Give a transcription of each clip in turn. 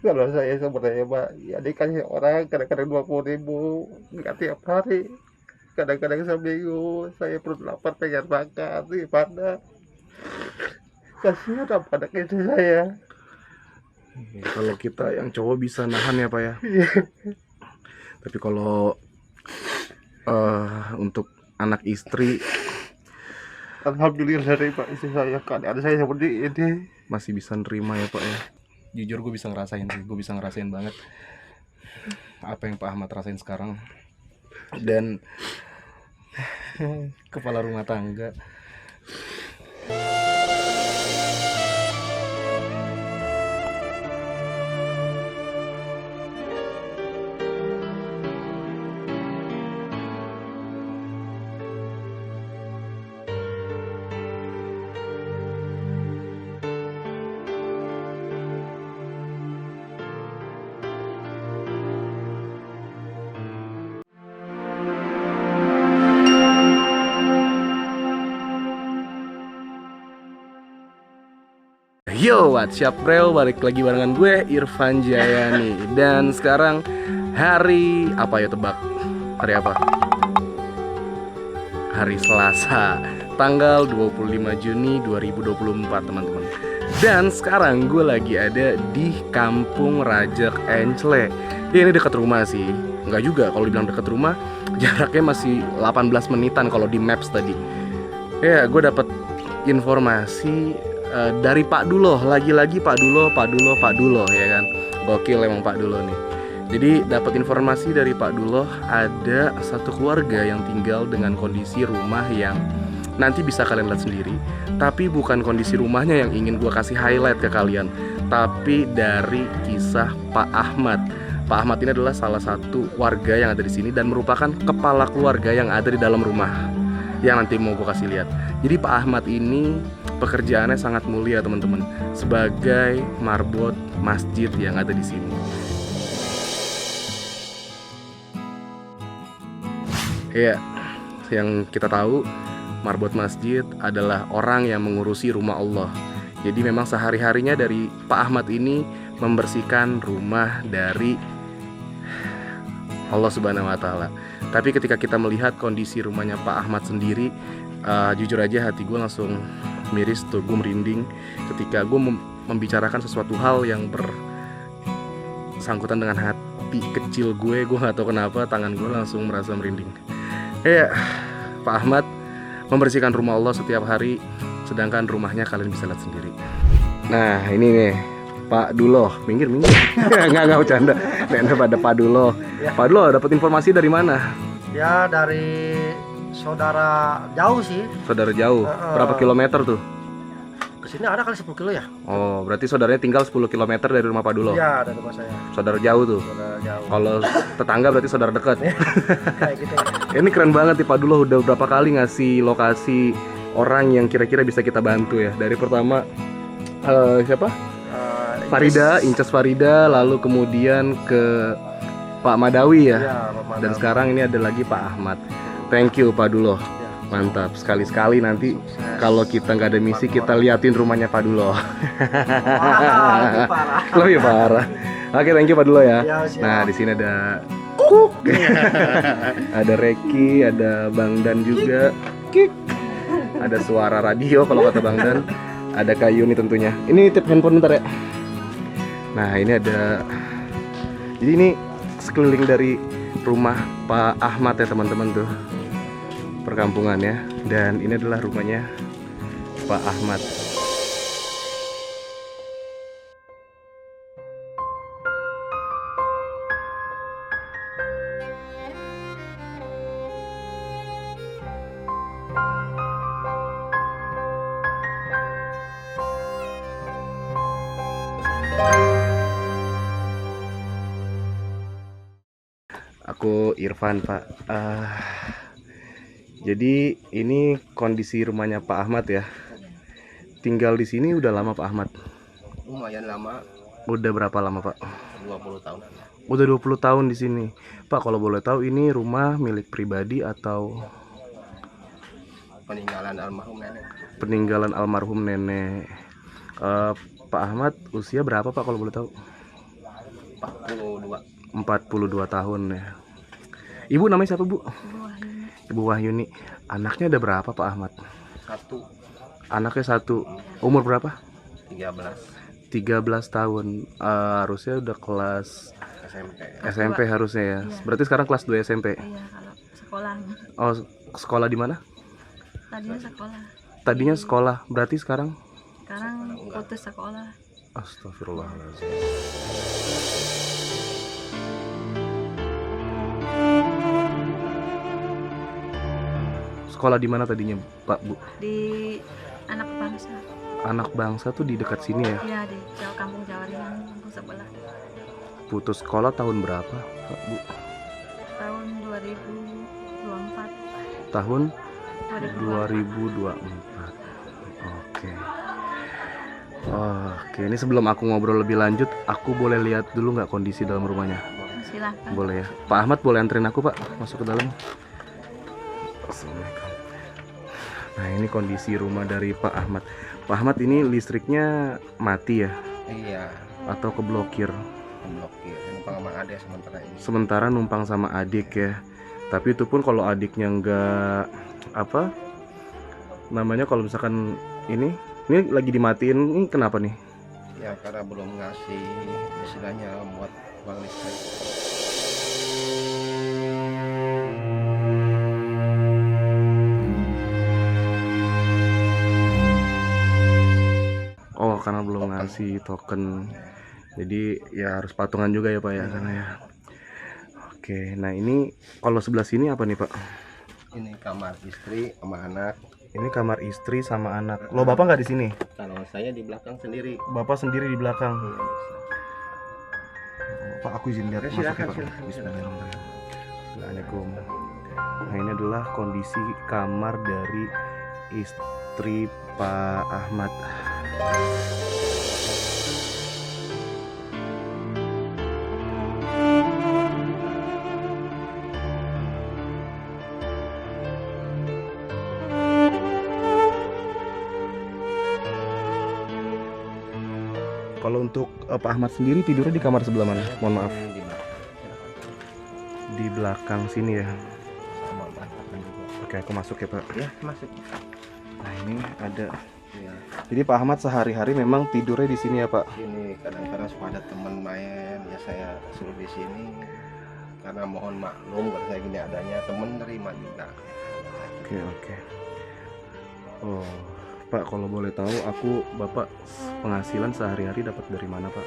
Kalau saya sebenarnya Pak, ya dikasih orang kadang-kadang 20.000, nggak tiap hari. Kadang-kadang seminggu saya perut lapar pengen makan, gimana? Kasihan apa anak istri saya. Kalau kita yang cowok bisa nahan ya Pak ya. Iya. Tapi kalau untuk anak istri Alhamdulillah dari Pak istri saya, keadaan saya seperti ini. masih bisa nerima ya Pak ya. Jujur gue bisa ngerasain sih, gue bisa ngerasain banget apa yang Pak Ahmad rasain sekarang. Dan kepala rumah tangga. Yo, what's up bro? Balik lagi barengan gue, Irfan Jayani. Dan sekarang hari apa ya, tebak? Hari apa? Hari Selasa, tanggal 25 Juni 2024 teman-teman. Dan sekarang gue lagi ada di Kampung Rajak Encle. Ya, ini dekat rumah sih. Enggak juga, kalau dibilang dekat rumah jaraknya masih 18 menitan kalau di Maps tadi. Ya, gue dapat informasi dari Pak Duloh, lagi-lagi Pak Duloh ya kan. Gokil emang Pak Duloh nih. Jadi dapat informasi dari Pak Duloh, ada satu keluarga yang tinggal dengan kondisi rumah yang nanti bisa kalian lihat sendiri. Tapi bukan kondisi rumahnya yang ingin gue kasih highlight ke kalian, tapi dari kisah Pak Ahmad. Pak Ahmad ini adalah salah satu warga yang ada di sini dan merupakan kepala keluarga yang ada di dalam rumah yang nanti mau gue kasih lihat. Jadi Pak Ahmad ini pekerjaannya sangat mulia teman-teman, sebagai marbot masjid yang ada di sini. Ya, yang kita tahu marbot masjid adalah orang yang mengurusi rumah Allah. Jadi memang sehari-harinya dari Pak Ahmad ini membersihkan rumah dari Allah Subhanahu wa Ta'ala. Tapi ketika kita melihat kondisi rumahnya Pak Ahmad sendiri, jujur aja hati gue langsung miris tuh, gue merinding ketika gue membicarakan sesuatu hal yang bersangkutan dengan hati kecil gue gak tahu kenapa tangan gue langsung merasa merinding. Ya, Pak Ahmad membersihkan rumah Allah setiap hari, sedangkan rumahnya kalian bisa lihat sendiri. Nah ini nih Pak Duloh, minggir nggak bercanda. Nih pada Pak Duloh. Ya. Pak Duloh dapat informasi dari mana? Ya dari saudara jauh sih. Saudara jauh. Berapa kilometer tuh? Kesini ada kali 10 kilo ya? Oh, berarti saudaranya tinggal 10 kilometer dari rumah Pak Duloh. Iya, dari rumah saya. Saudara jauh tuh. Saudara jauh. Kalau tetangga berarti saudara dekat. Kayak gitu. Ini keren banget nih Pak Duloh, udah berapa kali ngasih lokasi orang yang kira-kira bisa kita bantu ya. Dari pertama siapa? Farida, Incas Farida, lalu kemudian ke Pak Madawi ya. Iya, Pak Madawi. Dan sekarang ini ada lagi Pak Ahmad. Thank you Pak Duloh. Ya. Mantap, sekali-sekali nanti kalau kita nggak ada misi kita liatin rumahnya Pak Duloh. Wah, lebih parah. Lebih parah. Oke, thank you Pak Duloh ya. Ya, siap. Nah, di sini ada Kuk. Ada Reki, ada Bang Dan juga. Kik. Ada suara radio kalau kata Bang Dan. Ada Kayu nih tentunya. Ini tip handphone bentar ya. Nah, ini ada. Jadi ini sekeliling dari rumah Pak Ahmad ya teman-teman tuh, perkampungannya. Dan ini adalah rumahnya Pak Ahmad. Aku Irfan Pak. Jadi ini kondisi rumahnya Pak Ahmad ya. Tinggal di sini udah lama Pak Ahmad? Lumayan lama, Udah berapa lama Pak? 20 tahun. Udah 20 tahun di sini. Pak, kalau boleh tahu ini rumah milik pribadi atau Peninggalan almarhum nenek. peninggalan almarhum nenek? Pak Ahmad usia berapa Pak kalau boleh tahu? 42. 42 tahun ya. Ibu namanya siapa, Bu? Ibu Wahyuni. Anaknya ada berapa, Pak Ahmad? 1. Anaknya 1. Umur berapa? 13. 13 tahun. Harusnya udah kelas SMP. SMP harusnya ya. Iya. Berarti sekarang kelas 2 SMP. Iya, kalau sekolahnya. Oh, sekolah di mana? Tadinya sekolah. Tadinya sekolah. Berarti sekarang Sekarang putus sekolah. Astagfirullahaladzim. Sekolah di mana tadinya, Pak, Bu? Di anak bangsa. Anak bangsa tuh di dekat sini ya. Iya, di kampung Jawa Riang, kampung sebelah. Putus sekolah tahun berapa, Pak, Bu? Tahun 2024. Tahun 2024. 2024. Oke. Oke, ini sebelum aku ngobrol lebih lanjut, aku boleh lihat dulu nggak kondisi dalam rumahnya? Silahkan. Boleh ya. Pak Ahmad boleh anterin aku, Pak, masuk ke dalam. Assalamualaikum. Nah, ini kondisi rumah dari Pak Ahmad. Pak Ahmad, ini listriknya mati ya? Iya, Atau keblokir? blokir. Numpang sama adek sementara ini. Sementara numpang sama adik ya. Tapi itu pun kalau adiknya nggak apa namanya, kalau misalkan ini lagi dimatiin, ini kenapa nih? Ya karena belum ngasih istilahnya buat uang listrik. Oh, karena belum ngasih token. Jadi ya harus patungan juga ya, Pak ya, karena ya. Oke, nah ini kalau sebelah sini apa nih, Pak? Ini kamar istri sama anak. Ini kamar istri sama anak. Lo Bapak nggak di sini? Kalau saya di belakang sendiri. Bapak sendiri di belakang. Iya, bisa. Pak, aku izin lihat Ya, masuk ya, silakan, Pak. silakan. Bismillahirrahmanirrahim. Assalamualaikum. Nah, ini adalah kondisi kamar dari istri Pak Ahmad. Kalau untuk Pak Ahmad sendiri tidurnya di kamar sebelah mana? Mohon maaf. Di belakang. Silakan. Di belakang sini ya. Sama berantakan juga. Oke, aku masuk ya, Pak. Ya, masuk. Nah, ini ada. Ya, Jadi Pak Ahmad sehari-hari memang tidurnya di sini ya, Pak. sini kadang-kadang suka ada teman main, ya saya suruh di sini. Karena mohon maklum kalau saya gini adanya, teman nerima juga. Oke, oke. Oh, Pak, kalau boleh tahu, Bapak penghasilan sehari-hari dapat dari mana, Pak?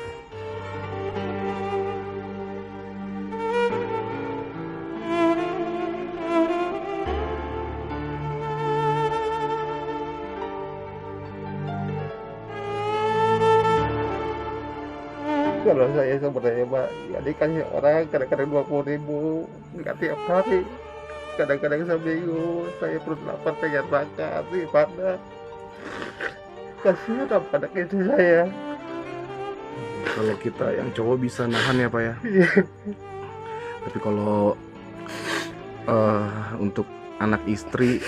Kalau saya sebenarnya Pak, ya dikasih orang kadang-kadang 20.000, nggak tiap hari, kadang-kadang seminggu. Saya perut lapar pengen makan, gimana? Kasihan apa anak istri saya. Kalau kita yang cowok bisa nahan ya, Pak ya. Iya. Tapi kalau untuk anak istri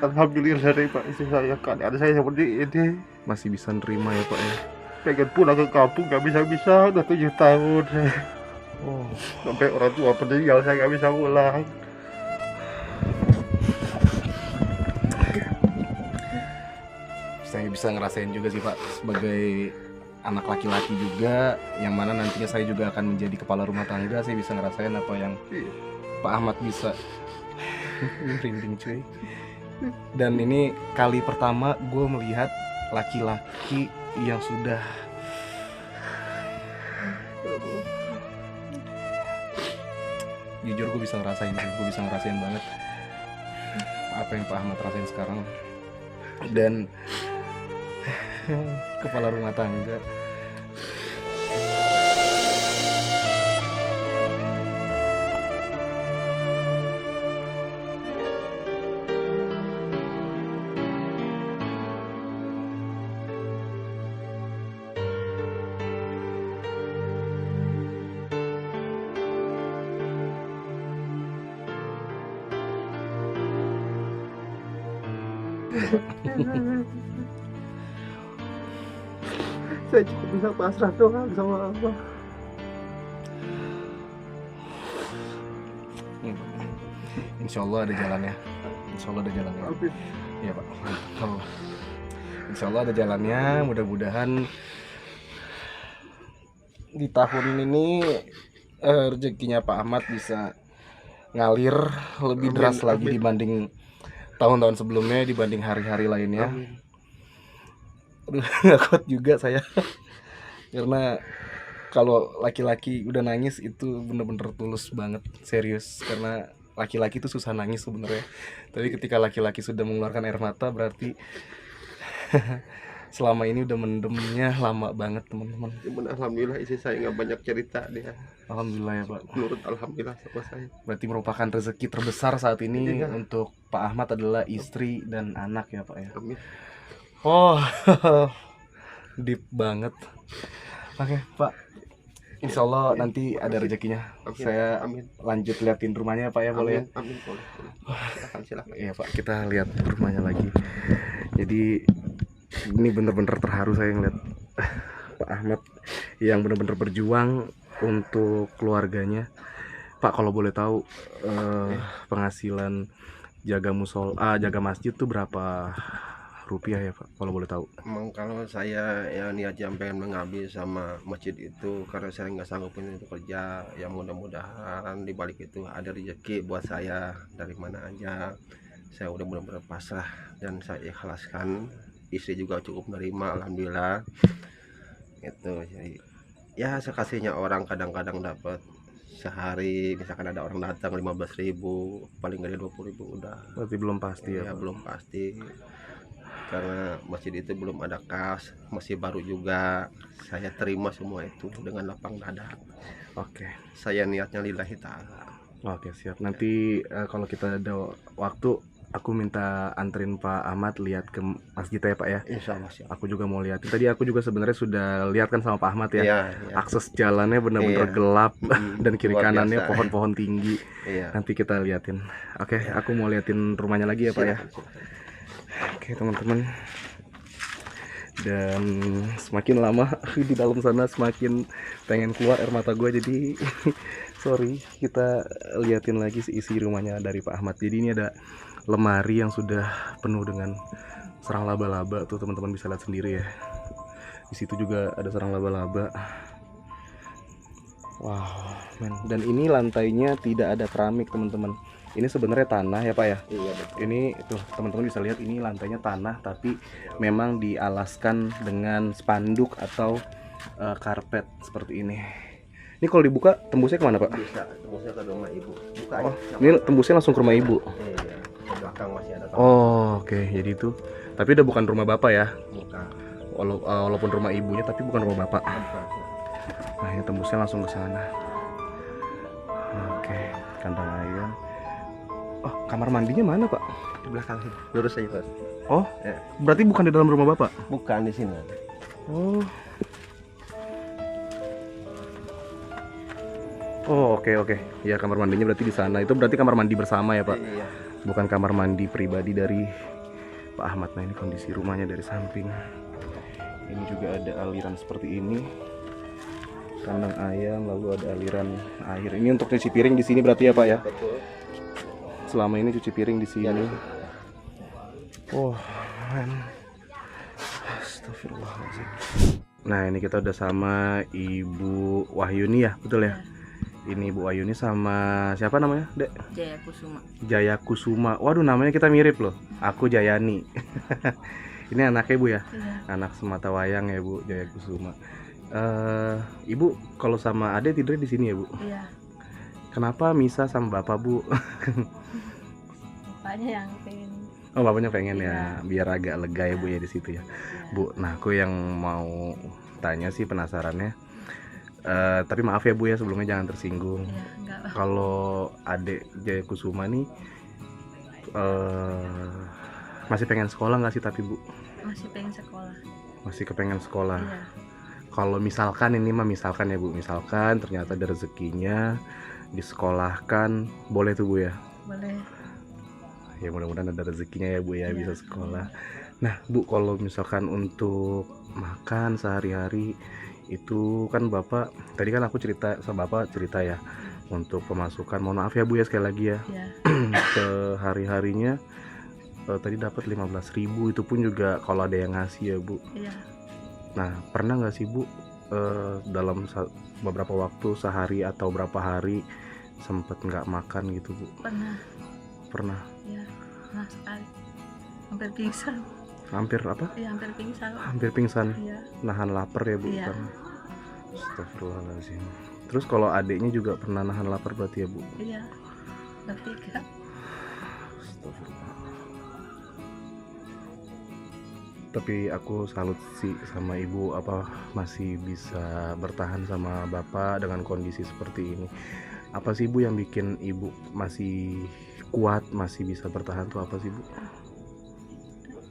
Alhamdulillah dari Pak istri saya, keadaan saya seperti ini. masih bisa nerima ya, Pak ya. Pengen pulang ke kampung nggak bisa-bisa, udah 7 tahun saya. Oh, Sampai orang tua meninggal saya nggak bisa pulang. saya bisa ngerasain juga sih, Pak, sebagai anak laki-laki juga, yang mana nantinya saya juga akan menjadi kepala rumah tangga. Saya bisa ngerasain apa yang Pak Ahmad bisa. Merinding cuy. Dan ini kali pertama gue melihat laki-laki yang sudah jujur gue bisa ngerasain sih, gue bisa ngerasain banget apa yang Pak Ahmad rasain sekarang. Dan kepala rumah tangga. Saya cuma bisa pasrah doang sama Allah. Insya Allah ada jalannya. Insya Allah ada jalannya. Amin. Iya Pak. Allah. Insya Allah ada jalannya. Mudah-mudahan di tahun ini rezekinya Pak Ahmad bisa ngalir lebih Amin, deras lagi amin. dibanding tahun-tahun sebelumnya, dibanding hari-hari lainnya. Amin. Aduh, nggak kuat juga saya. Karena kalau laki-laki udah nangis itu bener-bener tulus banget, serius. Karena laki-laki itu susah nangis sebenarnya. Tapi ketika laki-laki sudah mengeluarkan air mata berarti selama ini udah mendemnya lama banget teman-teman. Cuman alhamdulillah istri saya nggak banyak cerita dia. Alhamdulillah ya Pak. Menurut alhamdulillah sama saya. Berarti merupakan rezeki terbesar saat ini Iya. untuk Pak Ahmad adalah istri dan anak ya Pak ya. Amin. Oh, deep banget. Oke Pak, Insya Allah nanti ada rezekinya. Amin. Saya Amin. lanjut liatin rumahnya Pak ya, boleh ya? Amin. Boleh. Silakan. Iya Pak, kita lihat rumahnya lagi. Jadi ini bener-bener terharu saya ngeliat Pak Ahmad yang bener-bener berjuang untuk keluarganya. Pak, kalau boleh tahu penghasilan jaga jaga masjid tuh berapa rupiah ya Pak, kalau boleh tahu? Emang kalau saya ya niatnya pengen mengabdi sama masjid itu karena saya nggak sanggup untuk kerja, ya mudah-mudahan di balik itu ada rezeki buat saya dari mana aja. Saya udah benar-benar pasrah dan saya ikhlaskan. Istri juga cukup menerima, alhamdulillah. Itu jadi ya sekasihnya orang kadang-kadang dapat sehari misalkan ada orang datang 15.000, paling gede 20.000 udah. Berarti belum pasti ya Ya Pak? belum pasti karena masjid itu belum ada kas, masih baru juga. Saya terima semua itu dengan lapang dada. Oke. Saya niatnya lillahi ta'ala. Oke siap. Nanti kalau kita ada waktu aku minta anterin Pak Ahmad lihat ke masjid ya Pak ya. Insya Allah siap. Aku juga mau lihat. Tadi aku juga sebenarnya sudah lihat kan sama Pak Ahmad ya. Iya, iya. Akses jalannya benar-benar Iya. gelap Mm, dan kiri luar kanannya biasa. pohon-pohon tinggi. Iya. Nanti kita liatin. Oke, aku mau liatin rumahnya lagi ya Pak ya. Silakan. Oke teman-teman. Dan semakin lama di dalam sana semakin pengen keluar air mata gue, jadi sorry, kita liatin lagi isi rumahnya dari Pak Ahmad. Jadi ini ada lemari yang sudah penuh dengan sarang laba-laba tuh, teman-teman bisa lihat sendiri ya. Di situ juga ada sarang laba-laba. Wow, men. Dan ini lantainya tidak ada keramik teman-teman. Ini sebenarnya tanah ya Pak ya. Iya betul. Ini tuh teman-teman bisa lihat, ini lantainya tanah tapi memang dialaskan dengan spanduk atau karpet seperti ini. Ini kalau dibuka tembusnya kemana Pak? Bisa tembusnya ke rumah ibu. Buka Oh, aja. ini tembusnya langsung ke rumah ibu. Iya. Di belakang masih ada kamar. Oh, oke. Jadi itu. Tapi udah bukan rumah Bapak ya. Buka. Walaupun rumah ibunya tapi bukan rumah Bapak. Buka. Nah, ini tembusnya langsung ke sana. Oke, kandang ayam. Oh, kamar mandinya mana Pak? Di belakang sini. Lurus aja Pak. Oh, Ya. berarti bukan di dalam rumah Bapak? Bukan di sini. Oh. Oh, oke. Ya, kamar mandinya berarti di sana. Itu berarti kamar mandi bersama ya, Pak? Iya. Bukan kamar mandi pribadi dari Pak Ahmad. Nah, ini kondisi rumahnya dari samping. Ini juga ada aliran seperti ini. Kandang ayam, lalu ada aliran air. Ini untuk cuci piring di sini berarti ya, Pak ya? Betul. Selama ini cuci piring di sini. Oh, man. Astagfirullahaladzim. Nah, ini kita udah sama Ibu Wahyuni ya, betul ya? Ini Ibu Wahyuni sama siapa namanya, Dek? Jaya Kusuma. Jaya Kusuma. Waduh, namanya kita mirip loh. Aku Jayani. Ini anaknya Bu ya? Iya. Anak semata wayang ya Bu, Jaya Kusuma. Ibu kalau sama Ade tidurnya di sini ya Bu? Iya. Kenapa misah sama Bapak Bu? Bapaknya yang pengen. Oh, bapaknya pengen Iya. ya, biar agak lega ya Bu ya di situ ya. Iya. Bu, nah aku yang mau tanya sih penasarannya. Tapi maaf ya Bu ya, sebelumnya jangan tersinggung. Iya, enggak. Kalau Adek Jaya Kusuma nih masih pengen sekolah nggak sih tapi Bu? Masih pengen sekolah. Masih kepengen sekolah. Iya. Kalau misalkan ini mah misalkan ya Bu, misalkan ternyata ada rezekinya disekolahkan, boleh tuh Bu ya? Boleh. Ya mudah-mudahan ada rezekinya ya Bu ya, Iya. bisa sekolah. Nah Bu, kalau misalkan untuk makan sehari-hari Itu kan Bapak, tadi kan aku cerita sama Bapak cerita ya, untuk pemasukan, mohon maaf ya Bu ya sekali lagi ya, Ya, sehari-harinya tadi dapat 15.000, itu pun juga kalau ada yang ngasih ya Bu. iya. Nah, pernah nggak sih Bu dalam beberapa waktu, sehari atau berapa hari sempet nggak makan gitu Bu? Pernah. Pernah. Ya, pernah sekali. Hampir pingsan. Hampir apa? Iya, hampir pingsan. Hampir pingsan. Iya. Nahan lapar ya Bu Iya. kan? Astagfirullahaladzim. Terus kalau adiknya juga pernah nahan lapar berarti ya Bu? Iya. Bertiga. Astagfirullah. Tapi aku salut sih sama ibu, apa masih bisa bertahan sama bapak dengan kondisi seperti ini. Apa sih Bu yang bikin ibu masih kuat, masih bisa bertahan tuh apa sih Bu?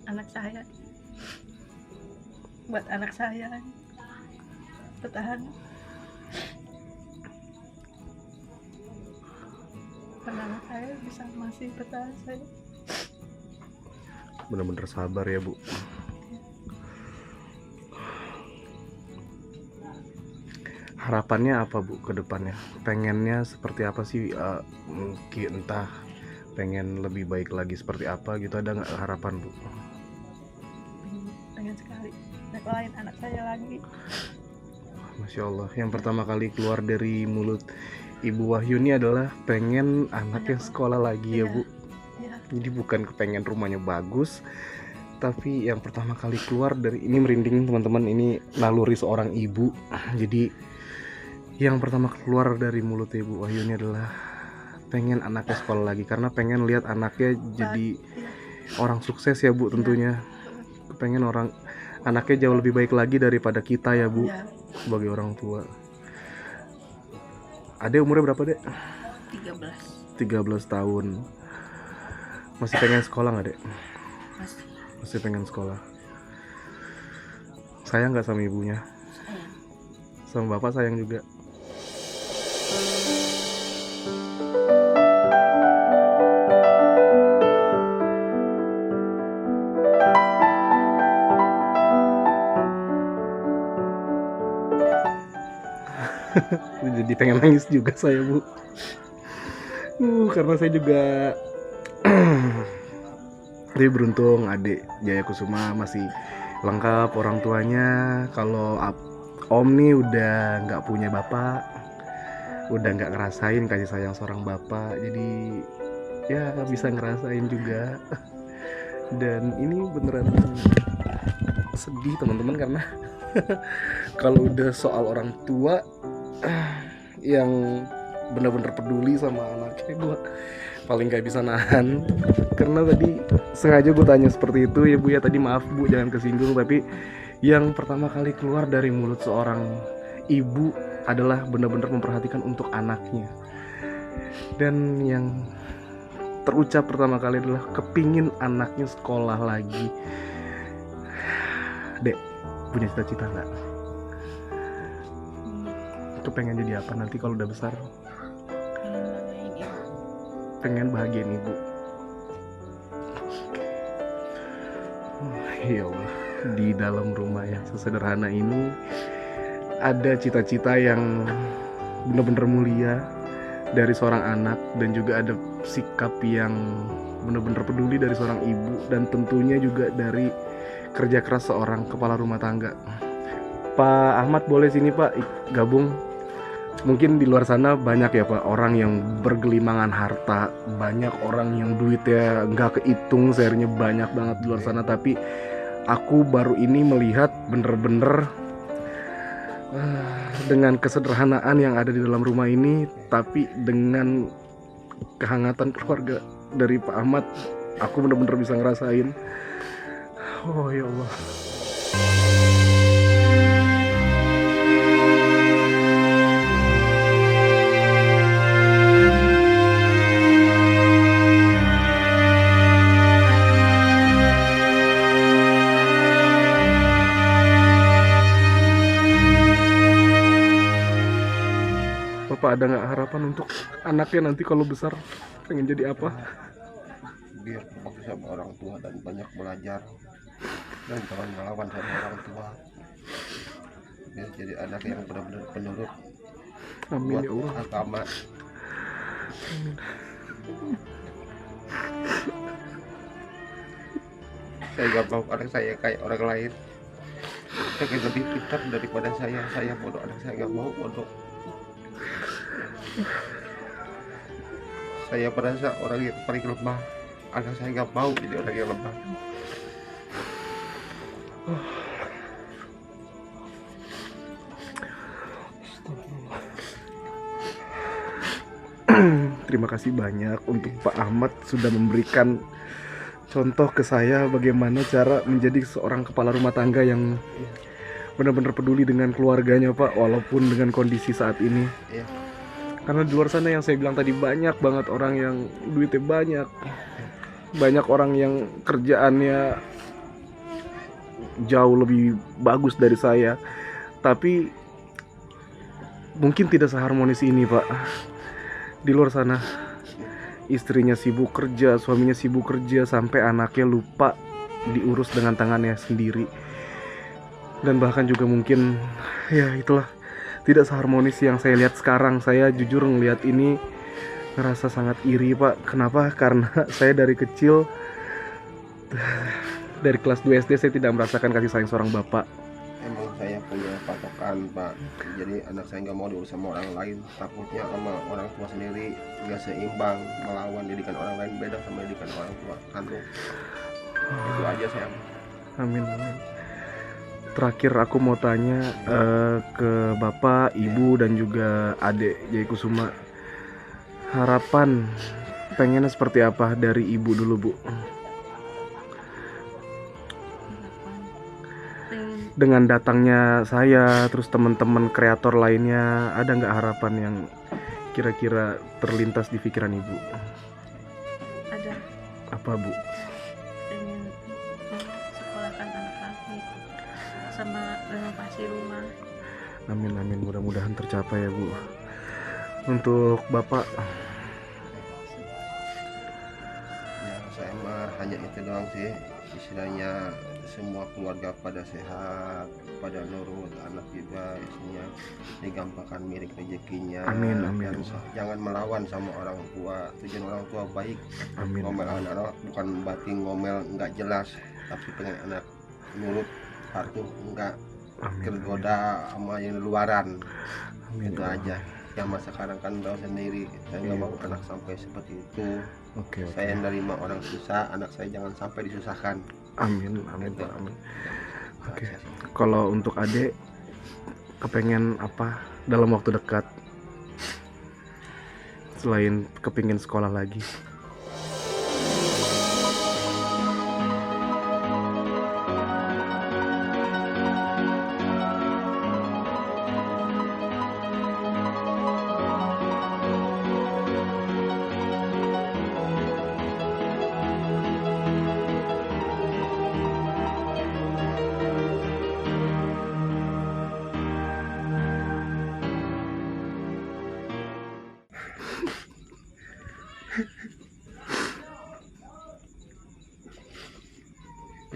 Anak saya. Buat anak saya. Bertahan. Karena anak saya bisa masih bertahan saya. Bener-bener sabar ya Bu. Harapannya apa Bu ke depannya? Pengennya seperti apa sih? Mungkin entah pengen lebih baik lagi seperti apa gitu, ada nggak harapan Bu? Pengen sekali lain anak saya lagi. Masya Allah, yang pertama kali keluar dari mulut Ibu Wahyuni adalah pengen anaknya sekolah lagi ya Iya. Bu. Ya, Jadi bukan kepengen rumahnya bagus, tapi yang pertama kali keluar dari ini, merinding teman-teman, ini naluri seorang ibu. Jadi yang pertama keluar dari mulut Ibu Wahyuni adalah pengen anaknya sekolah lagi, karena pengen lihat anaknya jadi iya. orang sukses ya Bu tentunya. Pengen anaknya jauh lebih baik lagi daripada kita ya Bu, Iya. sebagai orang tua. Adek umurnya berapa Dek? 13. 13 tahun. Masih pengen sekolah nggak Dek? Masih Masih pengen sekolah. Sayang nggak sama ibunya? sayang. Sama bapak sayang juga. Jadi pengen nangis juga saya Bu. Karena saya juga tapi beruntung adik Jaya Kusuma masih lengkap orang tuanya. Kalau Om nih udah nggak punya bapak, udah nggak ngerasain kasih sayang seorang bapak, jadi ya bisa ngerasain juga. Dan ini beneran sedih teman-teman, karena kalau udah soal orang tua yang benar-benar peduli sama anaknya, gue paling gak bisa nahan. Karena tadi sengaja gue tanya seperti itu ya Bu ya, tadi maaf Bu jangan kesinggung, tapi yang pertama kali keluar dari mulut seorang ibu adalah benar-benar memperhatikan untuk anaknya. Dan yang terucap pertama kali adalah kepingin anaknya sekolah lagi. Dek, punya cita-cita nggak? Kepengen jadi apa nanti kalau udah besar? Pengen banggain ibu. Pengen bahagiain ibu. Ya Allah, di dalam rumah yang sesederhana ini ada cita-cita yang benar-benar mulia dari seorang anak, dan juga ada sikap yang benar-benar peduli dari seorang ibu, dan tentunya juga dari kerja keras seorang kepala rumah tangga. Pak Ahmad boleh sini Pak gabung. Mungkin di luar sana banyak ya Pak orang yang bergelimangan harta, banyak orang yang duitnya nggak kehitung, share-nya banyak banget di luar sana, tapi aku baru ini melihat bener-bener dengan kesederhanaan yang ada di dalam rumah ini, tapi dengan kehangatan keluarga dari Pak Ahmad, aku bener-bener bisa ngerasain. Oh ya Allah. Bapak ada nggak harapan untuk anaknya nanti kalau besar pengen jadi apa? Biar berbakti sama orang tua dan banyak belajar dan jangan melawan sama orang tua. biar jadi anak yang benar-benar penurut Amin buat ya Allah. agama. Saya nggak mau anak saya kayak orang lain pengen lebih pintar daripada saya bodoh, anak saya nggak mau bodoh. Saya merasa orang yang paling lemah, anak saya nggak mau jadi orang yang lemah. Terima kasih banyak untuk Pak Ahmad sudah memberikan contoh ke saya bagaimana cara menjadi seorang kepala rumah tangga yang benar-benar peduli dengan keluarganya, Pak, walaupun dengan kondisi saat ini. Iya. Karena di luar sana yang saya bilang tadi banyak banget orang yang duitnya banyak orang yang kerjaannya jauh lebih bagus dari saya, tapi mungkin tidak seharmonis ini, Pak. Di luar sana istrinya sibuk kerja, suaminya sibuk kerja, sampai anaknya lupa diurus dengan tangannya sendiri. Dan bahkan juga mungkin ya itulah, tidak seharmonis yang saya lihat sekarang. Saya jujur ngelihat ini ngerasa sangat iri, Pak. Kenapa? Karena saya dari kecil, dari kelas 2 SD saya tidak merasakan kasih sayang seorang bapak. Emang saya punya patokan, Pak. Jadi anak saya nggak mau diurus sama orang lain, takutnya sama orang tua sendiri nggak seimbang, melawan didikan orang lain beda sama didikan orang tua kandung. Itu aja saya. Amin, amin. Terakhir aku mau tanya ke Bapak, Ibu, dan juga adik Jaya Kusuma. Harapan pengennya seperti apa dari Ibu dulu, Bu? Dengan datangnya saya, terus teman-teman kreator lainnya, ada nggak harapan yang kira-kira terlintas di pikiran Ibu? Ada Apa, Bu? pengen sekolahkan anak lagi sama renovasi rumah. Amin, amin. Mudah-mudahan tercapai ya, Bu. Untuk Bapak, Ya, saya mah hanya itu doang sih, istilahnya semua keluarga pada sehat, pada nurut, anak juga isinya digampangkan milik rezekinya. Amin, amin. Dan jangan melawan sama orang tua. Tujuan orang tua baik. amin. Ngomel anak bukan berarti ngomel nggak jelas, tapi pengen anak nurut, patuh, nggak Amin, tergoda sama yang luaran. amin. Itu aja. Zaman sekarang kan tahu sendiri, saya nggak mau anak sampai seperti itu. Oke, oke. Saya nerima orang susah, anak saya jangan sampai disusahkan. Amin, amin, Pak. Amin. Oke. Aja sih. Kalau untuk adik, kepengen apa dalam waktu dekat selain kepingin sekolah lagi?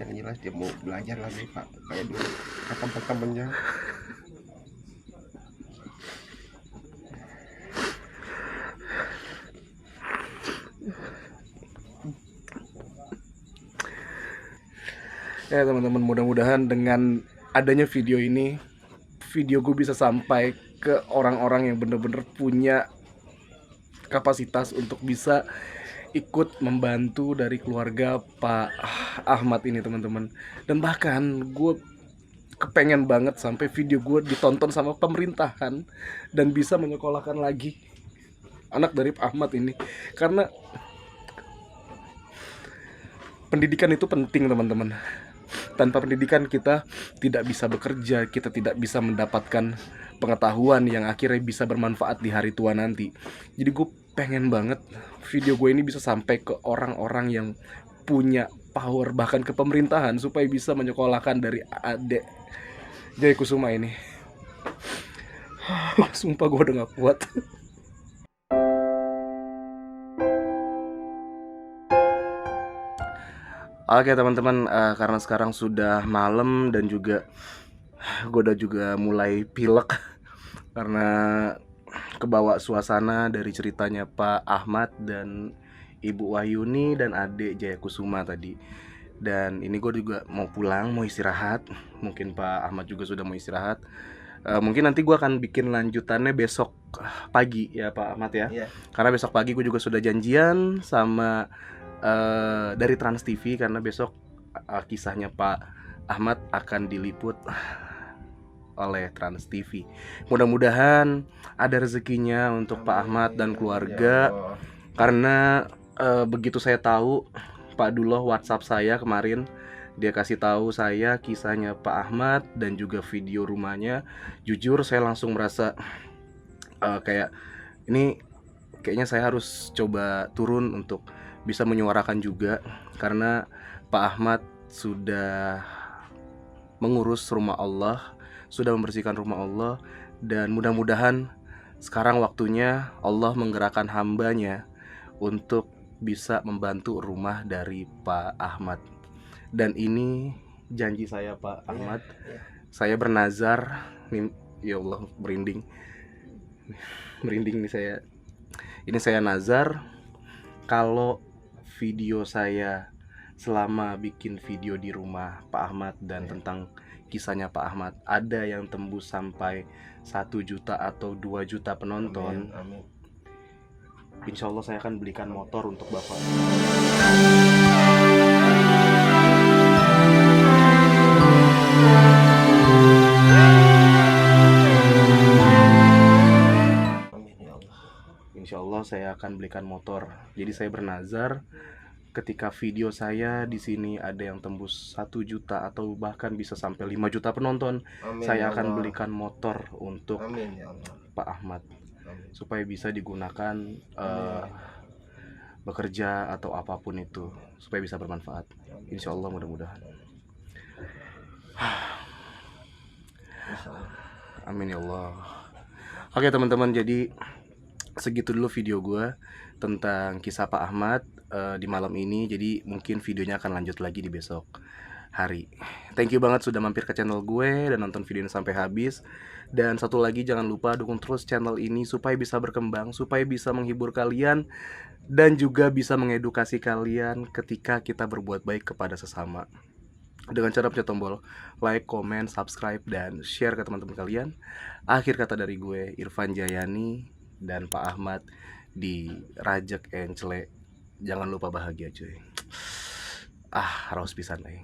Yang jelas dia mau belajar lagi, Pak, kayak dulu kapan-kapannya. Ya teman-teman, mudah-mudahan dengan adanya video ini, video gue bisa sampai ke orang-orang yang bener-bener punya kapasitas untuk bisa ikut membantu dari keluarga Pak Ahmad ini, teman-teman. Dan bahkan gue kepengen banget sampai video gue ditonton sama pemerintahan dan bisa menyekolahkan lagi anak dari Pak Ahmad ini. Karena pendidikan itu penting, teman-teman. Tanpa pendidikan kita tidak bisa bekerja, kita tidak bisa mendapatkan pengetahuan yang akhirnya bisa bermanfaat di hari tua nanti. Jadi gue pengen banget video gue ini bisa sampai ke orang-orang yang punya power, bahkan ke pemerintahan, supaya bisa menyekolahkan dari adik Jaya Kusuma ini. Sumpah gue udah gak kuat. Oke teman-teman, karena sekarang sudah malam dan juga Gue udah juga mulai pilek karena kebawa suasana dari ceritanya Pak Ahmad dan Ibu Wahyuni dan adik Jayakusuma tadi. Dan ini gue juga mau pulang, mau istirahat. Mungkin Pak Ahmad juga sudah mau istirahat. Mungkin nanti gue akan bikin lanjutannya besok pagi ya Pak Ahmad ya. Iya. Karena besok pagi gue juga sudah janjian sama dari Trans TV, karena besok kisahnya Pak Ahmad akan diliput oleh Trans TV. Mudah-mudahan ada rezekinya untuk Pak Ahmad dan keluarga. Ya Allah. Karena begitu saya tahu, Pak Duloh WhatsApp saya kemarin, dia kasih tahu saya kisahnya Pak Ahmad dan juga video rumahnya. Jujur saya langsung merasa kayak ini kayaknya saya harus coba turun untuk bisa menyuarakan juga, karena Pak Ahmad sudah mengurus rumah Allah, sudah membersihkan rumah Allah, dan mudah-mudahan sekarang waktunya Allah menggerakkan hambanya untuk bisa membantu rumah dari Pak Ahmad. Dan ini janji saya Pak Ahmad. Saya bernazar nih, ya Allah, merinding nih saya. Ini saya nazar, kalau video saya selama bikin video di rumah Pak Ahmad dan tentang kisahnya Pak Ahmad ada yang tembus sampai 1 juta atau 2 juta penonton, Amin. insya Allah saya akan belikan motor untuk Bapak. Amin ya Allah. Insya Allah saya akan belikan motor. Jadi saya bernazar, ketika video saya di sini ada yang tembus 1 juta atau bahkan bisa sampai 5 juta penonton, Amin saya ya akan Allah. belikan motor untuk Amin ya Allah. Pak Ahmad Amin. supaya bisa digunakan bekerja atau apapun itu, supaya bisa bermanfaat. Insya Allah, mudah-mudahan. Insya Allah. Amin ya Allah. Oke teman-teman, jadi segitu dulu video gue tentang kisah Pak Ahmad di malam ini. Jadi mungkin videonya akan lanjut lagi di besok hari. Thank you banget sudah mampir ke channel gue dan nonton video ini sampai habis. Dan satu lagi, jangan lupa dukung terus channel ini supaya bisa berkembang, supaya bisa menghibur kalian dan juga bisa mengedukasi kalian ketika kita berbuat baik kepada sesama, dengan cara pencet tombol like, comment, subscribe, dan share ke teman-teman kalian. Akhir kata dari gue, Irfan Jayani dan Pak Ahmad di Rajak Encle. Jangan lupa bahagia cuy. Raus pisan aing.